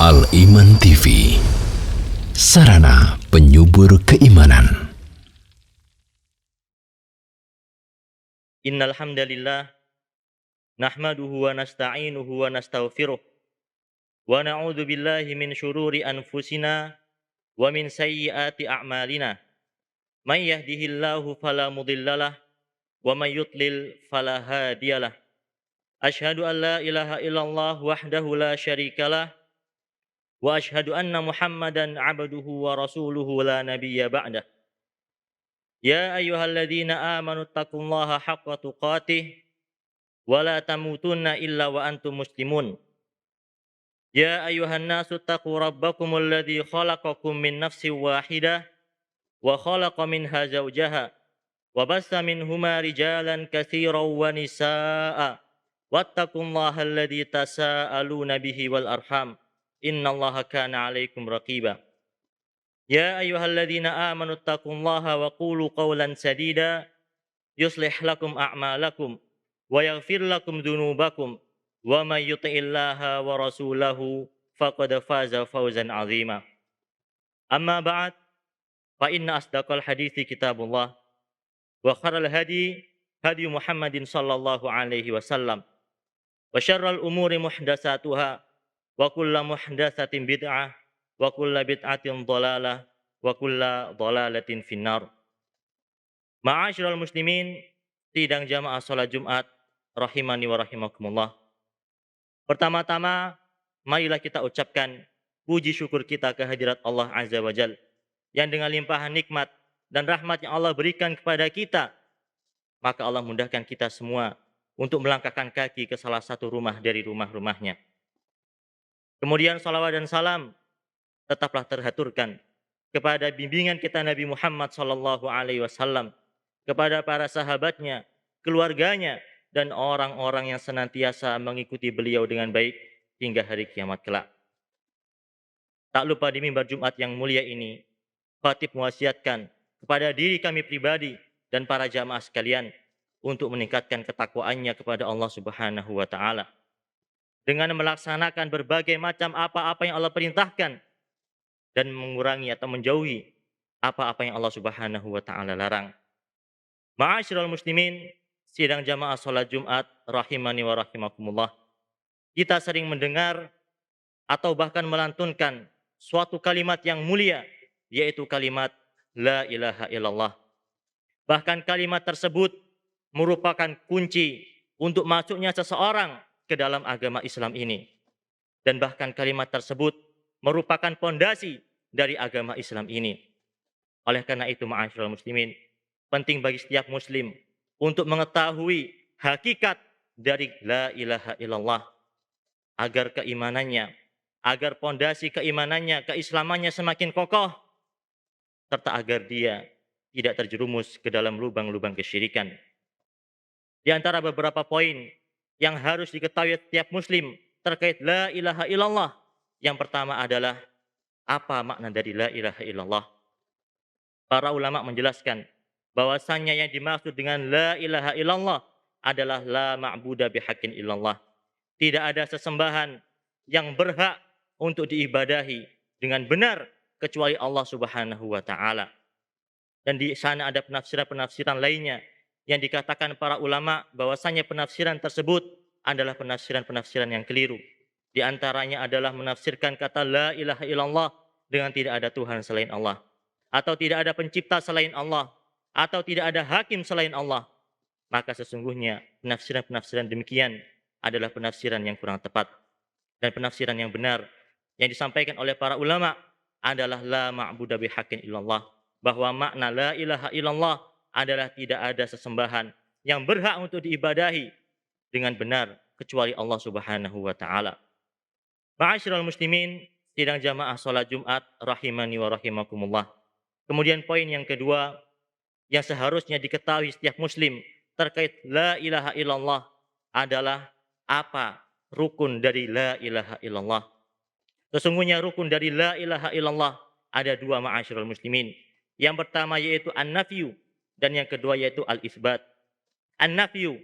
Al-Iman TV, sarana penyubur keimanan. Innal hamdalillah nahmaduhu wa nasta'inuhu wa nastaghfiruh wa na'udzu billahi min syururi anfusina wa min sayyiati a'malina. May yahdihillahu fala mudhillalah wa may yudlil fala hadiyalah. Asyhadu an la ilaha illallah wahdahu la syarikalah wa asyhadu anna Muhammadan 'abduhu wa rasuluhu la nabiyya ba'dah. Ya ayyuhalladzina amanu taqullaha haqqa tuqatih wa la tamutunna illa wa antum muslimun. Ya ayuhan nasu taqu rabbakumul ladzi khalaqakum min nafsin wahidah wa khalaqa minha zawjaha wa bassa minhuma rijalan katsiran wa nisaa'a wattaqullaha alladzi tasaaluna bihi wal arham innallaha kana 'alaikum raqiba. Ya ayyuhalladzina amanu taqullaha wa qulu qawlan sadida yuslih lakum a'malakum wa yaghfir lakum dzunubakum wa may yuti'illaha wa rasulahu faqad faza fawzan 'azima. Amma ba'd, fa inna asdaqal hadithi kitabullah wa khairal hadi hadi Muhammadin sallallahu alaihi wasallam wa syarral umuri muhdatsatuha wa kullu muhdatsatin bid'ah wa kullu bid'atin dhalalah wa kullu dhalalatin finnar. Ma'asyiral muslimin, sidang jamaah salat Jumat rahimani wa rahimakumullah. Pertama-tama, marilah kita ucapkan puji syukur kita kehadirat Allah Azza wa Jal yang dengan limpahan nikmat dan rahmat yang Allah berikan kepada kita, maka Allah mudahkan kita semua untuk melangkahkan kaki ke salah satu rumah dari rumah-rumahnya. Kemudian salawat dan salam tetaplah terhaturkan kepada bimbingan kita Nabi Muhammad sallallahu alaihi wasallam, kepada para sahabatnya, keluarganya, dan orang-orang yang senantiasa mengikuti beliau dengan baik hingga hari kiamat kelak. Tak lupa di mimbar Jumat yang mulia ini, khatib mewasiatkan kepada diri kami pribadi dan para jamaah sekalian untuk meningkatkan ketakwaannya kepada Allah Subhanahu wa taala dengan melaksanakan berbagai macam apa-apa yang Allah perintahkan dan mengurangi atau menjauhi apa-apa yang Allah Subhanahu wa taala larang. Ma'asyiral muslimin, sidang jamaah salat Jumat rahimani wa rahimakumullah. Kita sering mendengar atau bahkan melantunkan suatu kalimat yang mulia, yaitu kalimat la ilaha illallah. Bahkan kalimat tersebut merupakan kunci untuk masuknya seseorang ke dalam agama Islam ini. Dan bahkan kalimat tersebut merupakan pondasi dari agama Islam ini. Oleh karena itu, ma'asyiral muslimin, penting bagi setiap muslim untuk mengetahui hakikat dari la ilaha illallah agar keimanannya, agar pondasi keimanannya, keislamannya semakin kokoh, serta agar dia tidak terjerumus ke dalam lubang-lubang kesyirikan. Di antara beberapa poin yang harus diketahui setiap muslim terkait la ilaha illallah, yang pertama adalah apa makna dari la ilaha illallah. Para ulama menjelaskan bahwasannya yang dimaksud dengan la ilaha illallah adalah la ma'buda bihaqqin illallah. Tidak ada sesembahan yang berhak untuk diibadahi dengan benar kecuali Allah Subhanahu wa taala. Dan di sana ada penafsiran-penafsiran lainnya yang dikatakan para ulama bahwasanya penafsiran tersebut adalah penafsiran-penafsiran yang keliru. Di antaranya adalah menafsirkan kata la ilaha illallah dengan tidak ada Tuhan selain Allah, atau tidak ada pencipta selain Allah, atau tidak ada hakim selain Allah. Maka sesungguhnya penafsiran-penafsiran demikian adalah penafsiran yang kurang tepat. Dan penafsiran yang benar yang disampaikan oleh para ulama adalah la ma'buda bihaqqin illallah, bahwa makna la ilaha illallah adalah tidak ada sesembahan yang berhak untuk diibadahi dengan benar kecuali Allah Subhanahu wa taala. Ma'asyiral muslimin, sidang jamaah salat Jumat rahimani wa rahimakumullah. Kemudian poin yang kedua yang seharusnya diketahui setiap muslim terkait la ilaha illallah adalah apa rukun dari la ilaha illallah. Sesungguhnya rukun dari la ilaha illallah ada dua, ma'asyiral muslimin. Yang pertama yaitu an-nafyu dan yang kedua yaitu al-isbat. An-nafyu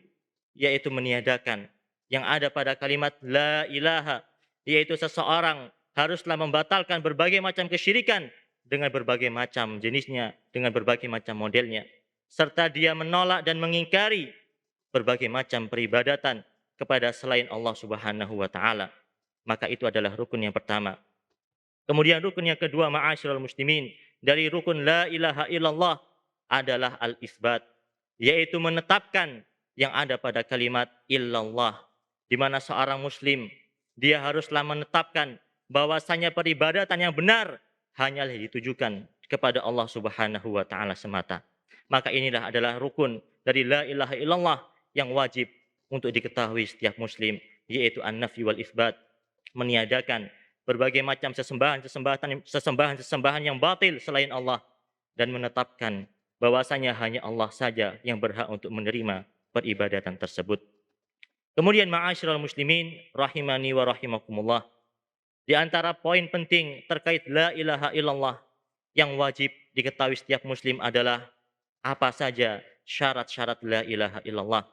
yaitu meniadakan yang ada pada kalimat la ilaha, yaitu seseorang haruslah membatalkan berbagai macam kesyirikan dengan berbagai macam jenisnya, dengan berbagai macam modelnya. Serta dia menolak dan mengingkari berbagai macam peribadatan kepada selain Allah Subhanahu wa taala. Maka itu adalah rukun yang pertama. Kemudian rukun yang kedua, ma'asyiral muslimin, dari rukun la ilaha illallah adalah al-isbat, yaitu menetapkan yang ada pada kalimat illallah, di mana seorang muslim dia haruslah menetapkan bahwasanya peribadatan yang benar hanyalah ditujukan kepada Allah Subhanahu wa taala semata. Maka inilah adalah rukun dari la ilaha illallah yang wajib untuk diketahui setiap muslim, yaitu an-nafy wal isbat, meniadakan berbagai macam sesembahan yang batil selain Allah dan menetapkan bahwasanya hanya Allah saja yang berhak untuk menerima peribadatan tersebut. Kemudian ma'asyiral muslimin rahimani wa rahimakumullah, di antara poin penting terkait la ilaha illallah yang wajib diketahui setiap muslim adalah apa saja syarat-syarat la ilaha illallah.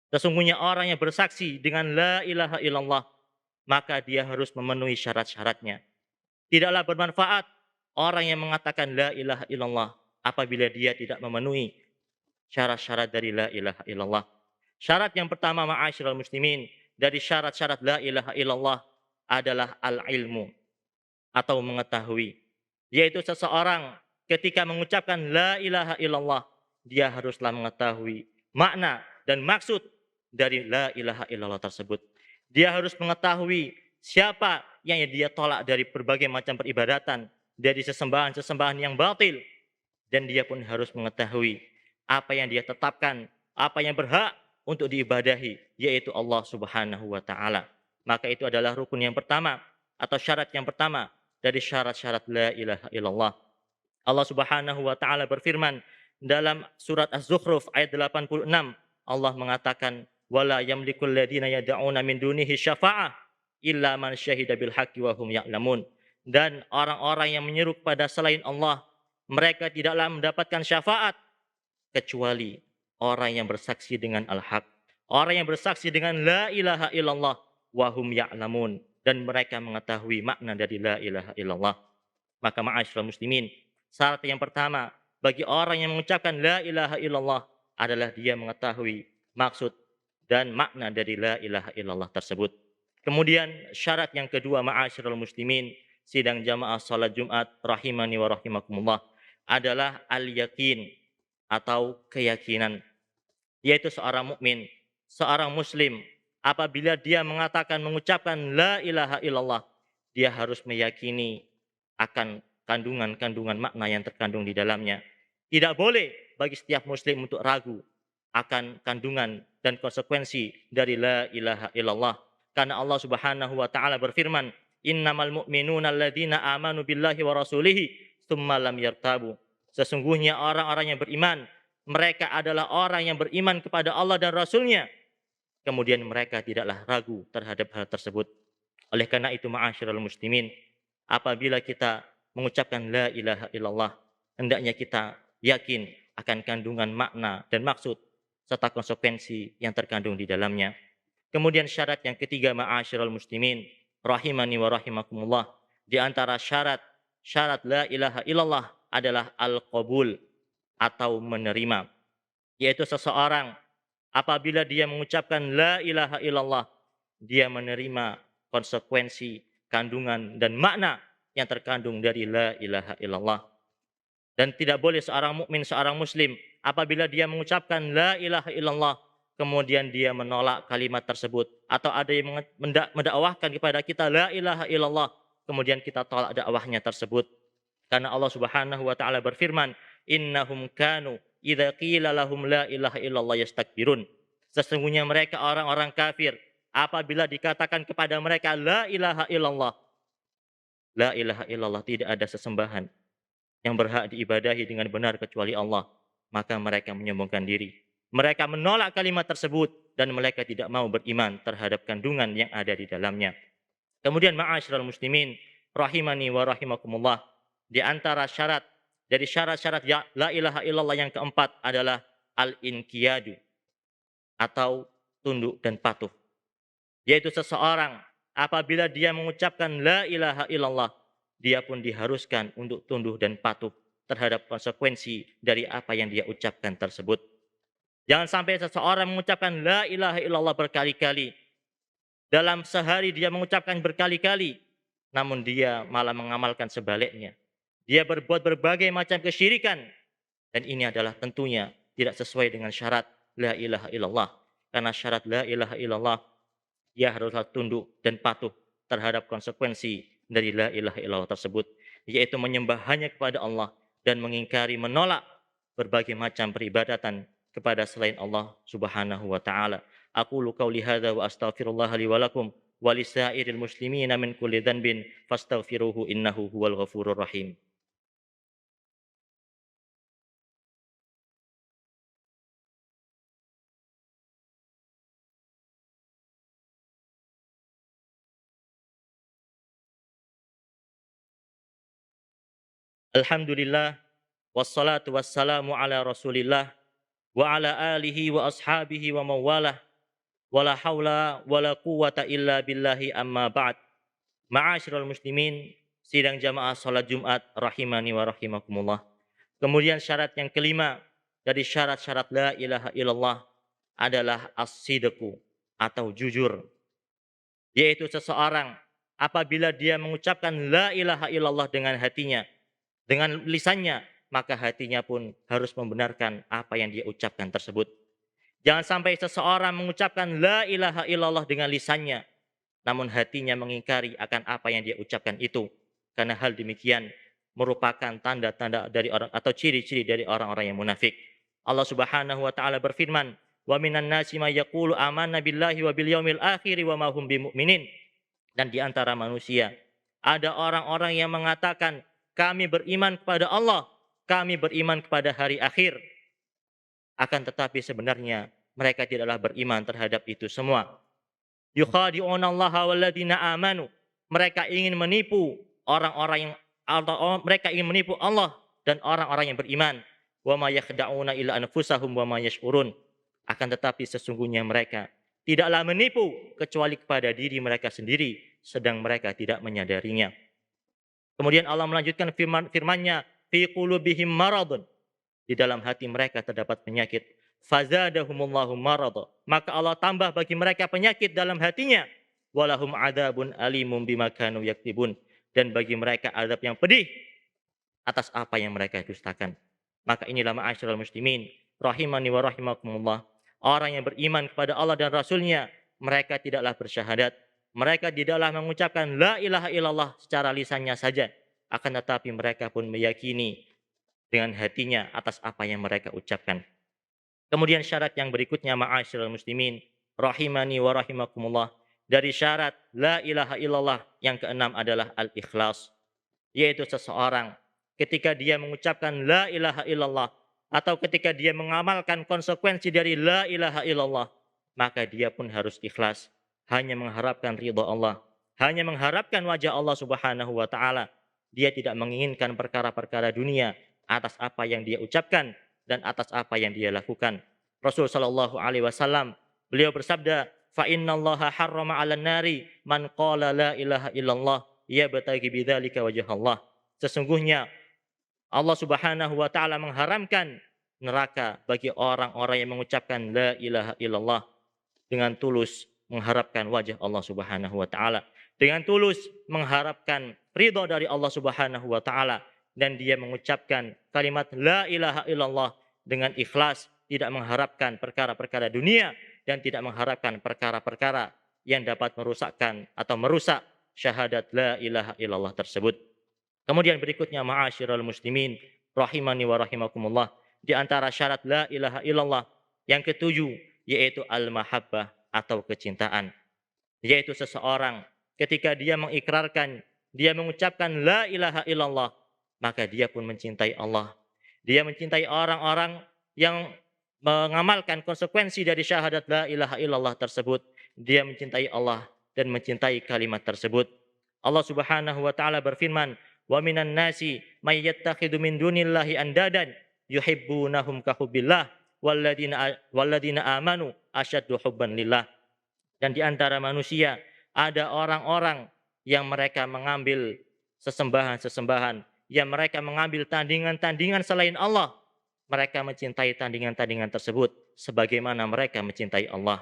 Sesungguhnya orang yang bersaksi dengan la ilaha illallah, maka dia harus memenuhi syarat-syaratnya. Tidaklah bermanfaat orang yang mengatakan la ilaha illallah apabila dia tidak memenuhi syarat-syarat dari la ilaha illallah. Syarat yang pertama, ma'asyiral muslimin, dari syarat-syarat la ilaha illallah adalah al-ilmu atau mengetahui. Yaitu seseorang ketika mengucapkan la ilaha illallah, dia haruslah mengetahui makna dan maksud dari la ilaha illallah tersebut. Dia harus mengetahui siapa yang dia tolak dari berbagai macam peribadatan, dari sesembahan-sesembahan yang batil. Dan dia pun harus mengetahui apa yang dia tetapkan, apa yang berhak untuk diibadahi, yaitu Allah Subhanahu wa taala. Maka itu adalah rukun yang pertama atau syarat yang pertama dari syarat-syarat la ilaha illallah. Allah Subhanahu wa taala berfirman dalam surat Az-Zukhruf ayat 86, Allah mengatakan wala yamlikul ladina yad'una min dunihi syafa'ah illa man syahida bil haqqi wa hum ya'lamun. Dan orang-orang yang menyeru kepada selain Allah, mereka tidaklah mendapatkan syafaat kecuali orang yang bersaksi dengan al-haq, orang yang bersaksi dengan la ilaha illallah wa hum ya'lamun, dan mereka mengetahui makna dari la ilaha illallah. Maka ma'asyiral muslimin, syarat yang pertama bagi orang yang mengucapkan la ilaha illallah adalah dia mengetahui maksud dan makna dari la ilaha illallah tersebut. Kemudian syarat yang kedua, ma'asyiral muslimin, sidang jamaah salat Jumat rahimani wa rahimakumullah, adalah al-yakin atau keyakinan. Yaitu seorang mukmin, seorang muslim, apabila dia mengucapkan la ilaha illallah, dia harus meyakini akan kandungan-kandungan makna yang terkandung di dalamnya. Tidak boleh bagi setiap muslim untuk ragu akan kandungan dan konsekuensi dari la ilaha illallah. Karena Allah Subhanahu wa taala berfirman, "Innamal mu'minuna alladzina amanu billahi wa rasulihi tsumma lam yartabu." Sesungguhnya orang-orang yang beriman, mereka adalah orang yang beriman kepada Allah dan Rasul-Nya, kemudian mereka tidaklah ragu terhadap hal tersebut. Oleh karena itu, ma'asyiral muslimin, apabila kita mengucapkan la ilaha illallah, hendaknya kita yakin akan kandungan makna dan maksud serta konsekuensi yang terkandung di dalamnya. Kemudian syarat yang ketiga, ma'asyiral muslimin rahimani wa rahimakumullah, di antara syarat la ilaha illallah adalah al-qabul atau menerima. Yaitu seseorang apabila dia mengucapkan la ilaha illallah, dia menerima konsekuensi, kandungan dan makna yang terkandung dari la ilaha illallah. Dan tidak boleh seorang mukmin, seorang muslim, apabila dia mengucapkan la ilaha illallah, kemudian dia menolak kalimat tersebut, atau ada yang mendakwahkan kepada kita la ilaha illallah, kemudian kita tolak dakwahnya tersebut. Karena Allah Subhanahu wa taala berfirman, "Innahum kanu idza qila lahum la ilaha illallah yastakbirun." Sesungguhnya mereka orang-orang kafir, apabila dikatakan kepada mereka la ilaha illallah, la ilaha illallah, tidak ada sesembahan yang berhak diibadahi dengan benar kecuali Allah, maka mereka menyombongkan diri. Mereka menolak kalimat tersebut dan mereka tidak mau beriman terhadap kandungan yang ada di dalamnya. Kemudian ma'asyiral muslimin rahimani wa rahimakumullah, di antara dari syarat-syarat la ilaha illallah yang keempat adalah al-inqiyadu atau tunduk dan patuh. Yaitu seseorang apabila dia mengucapkan la ilaha illallah, dia pun diharuskan untuk tunduk dan patuh terhadap konsekuensi dari apa yang dia ucapkan tersebut. Jangan sampai seseorang mengucapkan la ilaha illallah berkali-kali. Dalam sehari dia mengucapkan berkali-kali, namun dia malah mengamalkan sebaliknya. Dia berbuat berbagai macam kesyirikan, dan ini adalah tentunya tidak sesuai dengan syarat la ilaha illallah. Karena syarat la ilaha illallah, ia haruslah tunduk dan patuh terhadap konsekuensi dari la ilaha illallah tersebut, yaitu menyembah hanya kepada Allah dan mengingkari, menolak berbagai macam peribadatan kepada selain Allah Subhanahu wa taala. Aqulu qauli hadza wa astaghfirullah li wa lakum wa lisairil muslimina min kulli dhanbin fastaghfiruhu innahu huwal ghafurur rahim. Alhamdulillah wassalatu wassalamu ala Rasulillah wa ala alihi wa ashabihi wa mawalah wala haula wala quwata illa billahi amma ba'd. Ma'asyiral muslimin, sidang jamaah salat Jumat rahimani wa rahimakumullah. Kemudian syarat yang kelima dari syarat-syarat la ilaha illallah adalah as-sidqu atau jujur, yaitu seseorang apabila dia mengucapkan la ilaha illallah dengan hatinya, dengan lisannya, maka hatinya pun harus membenarkan apa yang dia ucapkan tersebut. Jangan sampai seseorang mengucapkan la ilaha illallah dengan lisannya, namun hatinya mengingkari akan apa yang dia ucapkan itu. Karena hal demikian merupakan tanda-tanda dari orang atau ciri-ciri dari orang-orang yang munafik. Allah Subhanahu wa taala berfirman, "Wa minan nasi may yaqulu amanna billahi wa bil yaumil akhir wa ma hum bimumin." Dan di antara manusia ada orang-orang yang mengatakan, "Kami beriman kepada Allah, kami beriman kepada hari akhir." Akan tetapi sebenarnya mereka tidaklah beriman terhadap itu semua. Yukhadi'unallaha walladzina amanu. Mereka ingin menipu orang-orang yang atau mereka ingin menipu Allah dan orang-orang yang beriman. Wa ma yakhda'una illa anfusahum wa ma yash'urun. Akan tetapi sesungguhnya mereka tidaklah menipu kecuali kepada diri mereka sendiri, sedang mereka tidak menyadarinya. Kemudian Allah melanjutkan firman-Nya, fi qulubihim maradun. Di dalam hati mereka terdapat penyakit. Fazadahumullahu marada. Maka Allah tambah bagi mereka penyakit dalam hatinya. Walahum adabun alimum bima kanu yaktibun. Dan bagi mereka azab yang pedih atas apa yang mereka dustakan. Maka inilah ma'asyiral muslimin rahimani wa rahimakumullah. Orang yang beriman kepada Allah dan Rasulnya, mereka tidaklah bersyahadat. Mereka tidaklah mengucapkan la ilaha illallah secara lisannya saja. Akan tetapi mereka pun meyakini dengan hatinya atas apa yang mereka ucapkan. Kemudian syarat yang berikutnya ma'asyiral muslimin rahimani wa rahimakumullah, dari syarat la ilaha illallah yang keenam adalah al-ikhlas, yaitu seseorang ketika dia mengucapkan la ilaha illallah atau ketika dia mengamalkan konsekuensi dari la ilaha illallah, maka dia pun harus ikhlas, hanya mengharapkan ridha Allah, hanya mengharapkan wajah Allah Subhanahu wa taala. Dia tidak menginginkan perkara-perkara dunia atas apa yang dia ucapkan dan atas apa yang dia lakukan. Rasul sallallahu alaihi wasallam beliau bersabda, "Fa innallaha harrama 'alan nari man qala la ilaha illallah yabtaghi bidzalika wajh Allah." Sesungguhnya Allah Subhanahu wa taala mengharamkan neraka bagi orang-orang yang mengucapkan la ilaha illallah dengan tulus mengharapkan wajah Allah Subhanahu wa taala, dengan tulus mengharapkan ridha dari Allah Subhanahu wa taala, dan dia mengucapkan kalimat la ilaha illallah dengan ikhlas, tidak mengharapkan perkara-perkara dunia dan tidak mengharapkan perkara-perkara yang dapat merusakkan atau merusak syahadat la ilaha illallah tersebut. Kemudian berikutnya ma'asyiral muslimin rahimani wa rahimakumullah, di antara syarat la ilaha illallah yang ketujuh yaitu al-mahabbah atau kecintaan, yaitu seseorang ketika dia mengikrarkan, dia mengucapkan la ilaha illallah, maka dia pun mencintai Allah. Dia mencintai orang-orang yang mengamalkan konsekuensi dari syahadat la ilaha illallah tersebut. Dia mencintai Allah dan mencintai kalimat tersebut. Allah Subhanahu wa taala berfirman, "Wa minan nasi may yattakhidhu min dunillahi andadan yuhibbunahum ka hubbillah walladzina amanu asyaddu hubban lillah." Dan di antara manusia ada orang-orang yang mereka mengambil sesembahan-sesembahan, yang mereka mengambil tandingan-tandingan selain Allah. Mereka mencintai tandingan-tandingan tersebut sebagaimana mereka mencintai Allah.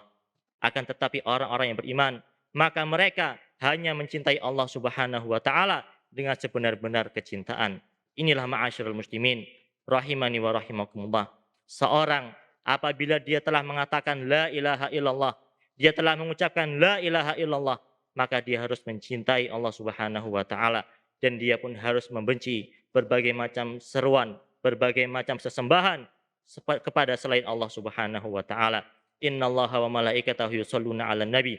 Akan tetapi orang-orang yang beriman, maka mereka hanya mencintai Allah Subhanahu wa taala dengan sebenar-benar kecintaan. Inilah ma'asyiral muslimin rahimani wa rahimakumullah. Seorang apabila dia telah mengatakan la ilaha illallah, dia telah mengucapkan la ilaha illallah, maka dia harus mencintai Allah Subhanahu wa taala dan dia pun harus membenci berbagai macam seruan, berbagai macam sesembahan kepada selain Allah Subhanahu wa taala. Innallaha wa malaikatahu yusholluna 'alan nabi.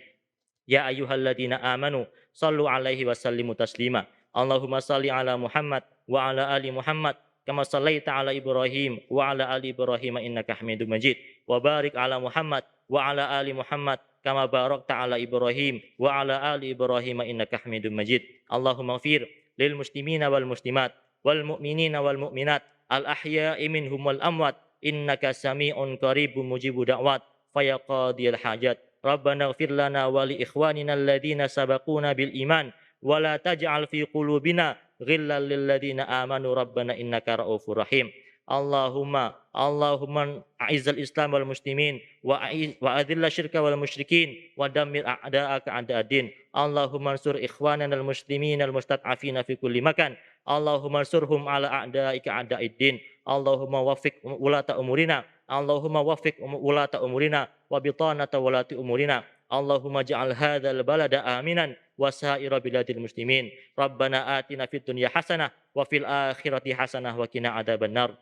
Ya ayyuhalladzina amanu shallu 'alaihi wa sallimu taslima. Allahumma shalli 'ala Muhammad wa 'ala ali Muhammad kama shallaita 'ala Ibrahim wa 'ala ali Ibrahim innaka Hamidum Majid. Wa barik 'ala Muhammad wa 'ala ali Muhammad kama barakta 'ala Ibrahim wa 'ala ali Ibrahim innaka Hamidum Majid. Allahumma ighfir lil muslimina wal muslimat wal mu'minina wal mu'minat al ahya'i minhum wal amwat innaka sami'un qaribun mujibud da'wat faya qadiyal hajat. Rabbana ighfir lana wa li ikhwanina alladhina sabaquna bil iman wa la taj'al fi qulubina ghillan lil ladzina amanu rabbana innaka raufur rahim. Allahumma a'izzal Islam wal muslimin wa adhilla syirka wal musyrikin wa dammir a'da'aka a'da'ad-din. Allahumma ansur ikhwanana al muslimin al mustad'afina fi kulli makan. Allahumma ansurhum ala a'da'ika a'da'id-din. Allahumma waffiq ulata umurina. Allahumma waffiq ulata umurina wa bitanata ulati umurina. Allahumma ja'al hadzal balada aminan wa sa'ira biladil muslimin. Rabbana atina fid dunya hasanah wa fil akhirati hasanah wa qina adzabannar.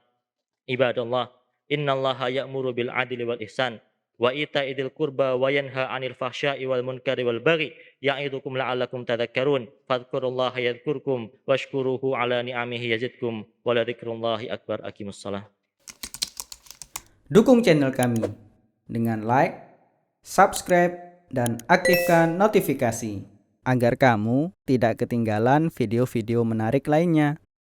Ibadallah, innallaha ya'muru bil adli wal ihsan wa ita'idil qurba wa yanha 'anil fahsya'i wal munkari wal baghi ya'idukum la'allakum tadhakkarun. Fadhkurullaha yadhkurkum washkuruhu 'ala ni'amihi yazidkum wa la dzikrullahi akbar. Aqimussalah. Dukung channel kami dengan like, subscribe, dan aktifkan notifikasi agar kamu tidak ketinggalan video-video menarik lainnya.